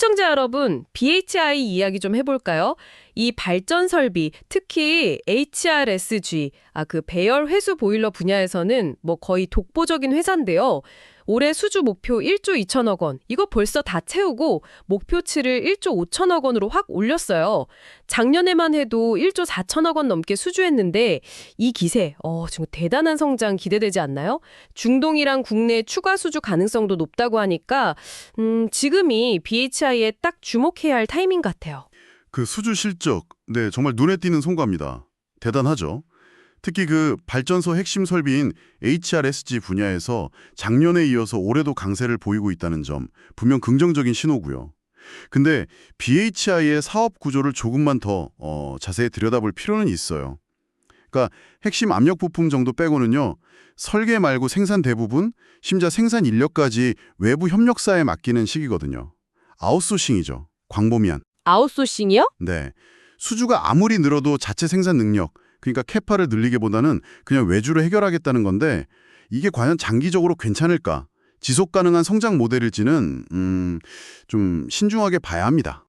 시청자 여러분, BHI 이야기 좀 해볼까요? 이 발전 설비, 특히 HRSG, 그 배열 회수 보일러 분야에서는 뭐 거의 독보적인 회사인데요. 올해 수주 목표 1조 2천억 원, 이거 벌써 다 채우고 목표치를 1조 5천억 원으로 확 올렸어요. 작년에만 해도 1조 4천억 원 넘게 수주했는데 이 기세, 지금 대단한 성장 기대되지 않나요? 중동이랑 국내 추가 수주 가능성도 높다고 하니까 지금이 BHI에 딱 주목해야 할 타이밍 같아요. 그 수주 실적, 네, 정말 눈에 띄는 성과입니다. 대단하죠. 특히 그 발전소 핵심 설비인 HRSG 분야에서 작년에 이어서 올해도 강세를 보이고 있다는 점, 분명 긍정적인 신호고요. 근데 BHI의 사업 구조를 조금만 더 자세히 들여다볼 필요는 있어요. 그러니까 핵심 압력 부품 정도 빼고는요, 설계 말고 생산 대부분, 심지어 생산 인력까지 외부 협력사에 맡기는 시기거든요. 아웃소싱이죠. 광범위한. 아웃소싱이요? 네. 수주가 아무리 늘어도 자체 생산 능력, 그러니까 캐파를 늘리기보다는 그냥 외주로 해결하겠다는 건데 이게 과연 장기적으로 괜찮을까? 지속 가능한 성장 모델일지는 좀 신중하게 봐야 합니다.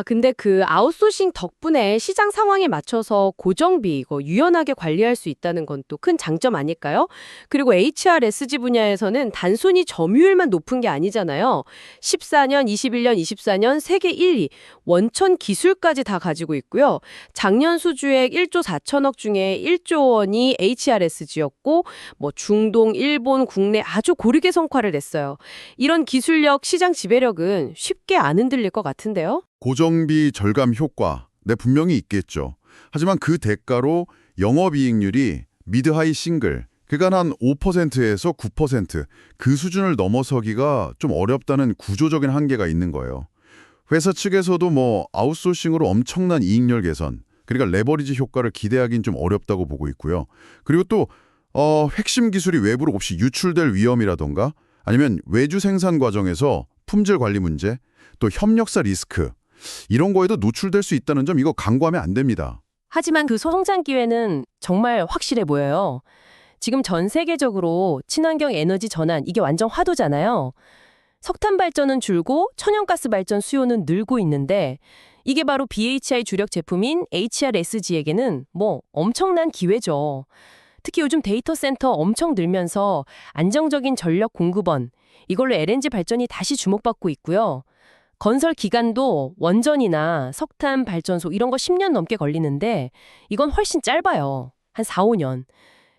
근데 그 아웃소싱 덕분에 시장 상황에 맞춰서 고정비 이거 유연하게 관리할 수 있다는 건 또 큰 장점 아닐까요? 그리고 HRSG 분야에서는 단순히 점유율만 높은 게 아니잖아요. 14년, 21년, 24년 세계 1, 2, 원천 기술까지 다 가지고 있고요. 작년 수주액 1조 4천억 중에 1조 원이 HRSG였고 뭐 중동, 일본, 국내 아주 고르게 성과를 냈어요. 이런 기술력, 시장 지배력은 쉽게 안 흔들릴 것 같은데요? 고정비 절감 효과, 네, 분명히 있겠죠. 하지만 그 대가로 영업이익률이 미드하이 싱글, 그러니까 한 5%에서 9%, 그 수준을 넘어서기가 좀 어렵다는 구조적인 한계가 있는 거예요. 회사 측에서도 뭐 아웃소싱으로 엄청난 이익률 개선, 그러니까 레버리지 효과를 기대하기는 좀 어렵다고 보고 있고요. 그리고 또 핵심 기술이 외부로 없이 유출될 위험이라던가 아니면 외주 생산 과정에서 품질 관리 문제, 또 협력사 리스크, 이런 거에도 노출될 수 있다는 점 이거 간과하면 안 됩니다. 하지만 그 성장 기회는 정말 확실해 보여요. 지금 전 세계적으로 친환경 에너지 전환 이게 완전 화두잖아요. 석탄 발전은 줄고 천연가스 발전 수요는 늘고 있는데 이게 바로 BHI 주력 제품인 HRSG에게는 뭐 엄청난 기회죠. 특히 요즘 데이터 센터 엄청 늘면서 안정적인 전력 공급원, 이걸로 LNG 발전이 다시 주목받고 있고요. 건설 기간도 원전이나 석탄 발전소 이런 거 10년 넘게 걸리는데 이건 훨씬 짧아요. 한 4, 5년.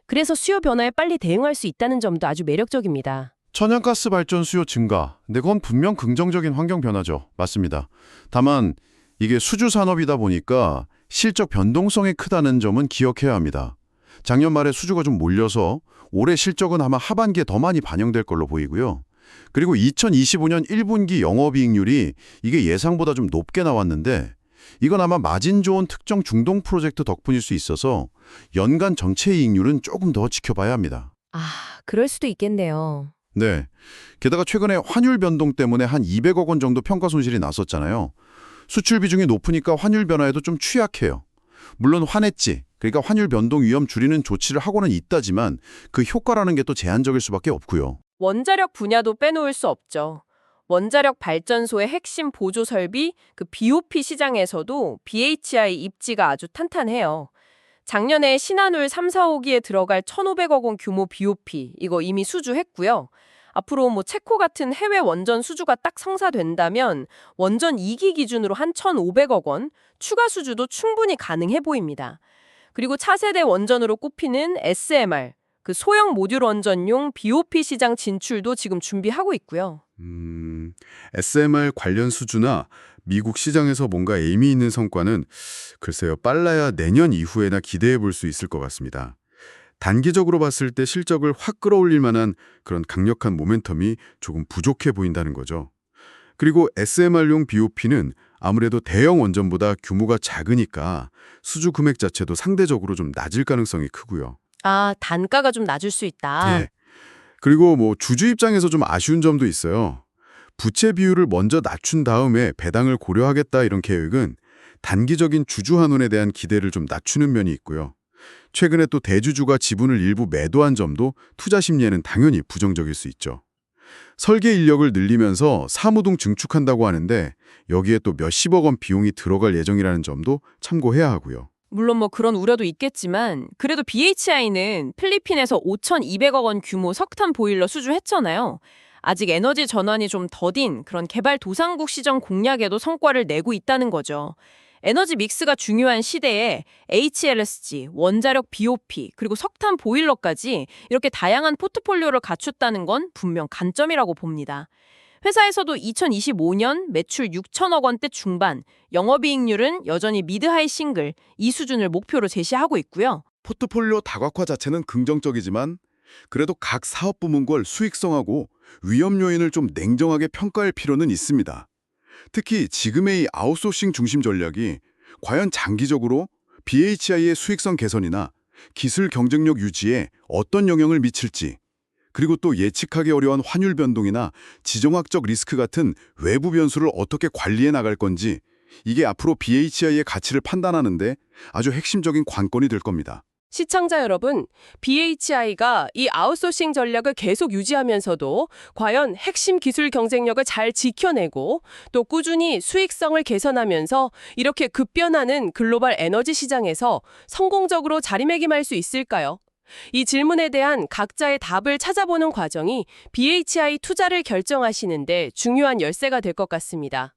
그래서 수요 변화에 빨리 대응할 수 있다는 점도 아주 매력적입니다. 천연가스 발전 수요 증가, 근데 그건 분명 긍정적인 환경 변화죠. 맞습니다. 다만 이게 수주 산업이다 보니까 실적 변동성이 크다는 점은 기억해야 합니다. 작년 말에 수주가 좀 몰려서 올해 실적은 아마 하반기에 더 많이 반영될 걸로 보이고요. 그리고 2025년 1분기 영업이익률이 이게 예상보다 좀 높게 나왔는데 이건 아마 마진 좋은 특정 중동 프로젝트 덕분일 수 있어서 연간 전체 이익률은 조금 더 지켜봐야 합니다. 그럴 수도 있겠네요. 네. 게다가 최근에 환율 변동 때문에 한 200억 원 정도 평가 손실이 났었잖아요. 수출 비중이 높으니까 환율 변화에도 좀 취약해요. 물론 환해지, 그러니까 환율 변동 위험 줄이는 조치를 하고는 있다지만 그 효과라는 게 또 제한적일 수밖에 없고요. 원자력 분야도 빼놓을 수 없죠. 원자력 발전소의 핵심 보조 설비, 그 BOP 시장에서도 BHI 입지가 아주 탄탄해요. 작년에 신한울 3, 4호기에 들어갈 1,500억 원 규모 BOP, 이거 이미 수주했고요. 앞으로 뭐 체코 같은 해외 원전 수주가 딱 성사된다면 원전 2기 기준으로 한 1,500억 원, 추가 수주도 충분히 가능해 보입니다. 그리고 차세대 원전으로 꼽히는 SMR, 그 소형 모듈 원전용 BOP 시장 진출도 지금 준비하고 있고요. SMR 관련 수주나 미국 시장에서 뭔가 의미 있는 성과는 글쎄요, 빨라야 내년 이후에나 기대해 볼 수 있을 것 같습니다. 단기적으로 봤을 때 실적을 확 끌어올릴 만한 그런 강력한 모멘텀이 조금 부족해 보인다는 거죠. 그리고 SMR용 BOP는 아무래도 대형 원전보다 규모가 작으니까 수주 금액 자체도 상대적으로 좀 낮을 가능성이 크고요. 단가가 좀 낮을 수 있다. 네. 그리고 뭐 주주 입장에서 좀 아쉬운 점도 있어요. 부채 비율을 먼저 낮춘 다음에 배당을 고려하겠다 이런 계획은 단기적인 주주 환원에 대한 기대를 좀 낮추는 면이 있고요. 최근에 또 대주주가 지분을 일부 매도한 점도 투자 심리에는 당연히 부정적일 수 있죠. 설계 인력을 늘리면서 사무동 증축한다고 하는데 여기에 또 몇십억 원 비용이 들어갈 예정이라는 점도 참고해야 하고요. 물론 뭐 그런 우려도 있겠지만 그래도 BHI는 필리핀에서 5,200억 원 규모 석탄 보일러 수주했잖아요. 아직 에너지 전환이 좀 더딘 그런 개발도상국 시정 공략에도 성과를 내고 있다는 거죠. 에너지 믹스가 중요한 시대에 HLSG, 원자력 BOP, 그리고 석탄 보일러까지 이렇게 다양한 포트폴리오를 갖췄다는 건 분명 강점이라고 봅니다. 회사에서도 2025년 매출 6천억 원대 중반, 영업이익률은 여전히 미드하이 싱글, 이 수준을 목표로 제시하고 있고요. 포트폴리오 다각화 자체는 긍정적이지만 그래도 각 사업 부문별 수익성하고 위험 요인을 좀 냉정하게 평가할 필요는 있습니다. 특히 지금의 이 아웃소싱 중심 전략이 과연 장기적으로 BHI의 수익성 개선이나 기술 경쟁력 유지에 어떤 영향을 미칠지, 그리고 또 예측하기 어려운 환율 변동이나 지정학적 리스크 같은 외부 변수를 어떻게 관리해 나갈 건지, 이게 앞으로 BHI의 가치를 판단하는데 아주 핵심적인 관건이 될 겁니다. 시청자 여러분, BHI가 이 아웃소싱 전략을 계속 유지하면서도 과연 핵심 기술 경쟁력을 잘 지켜내고 또 꾸준히 수익성을 개선하면서 이렇게 급변하는 글로벌 에너지 시장에서 성공적으로 자리매김할 수 있을까요? 이 질문에 대한 각자의 답을 찾아보는 과정이 BHI 투자를 결정하시는데 중요한 열쇠가 될 것 같습니다.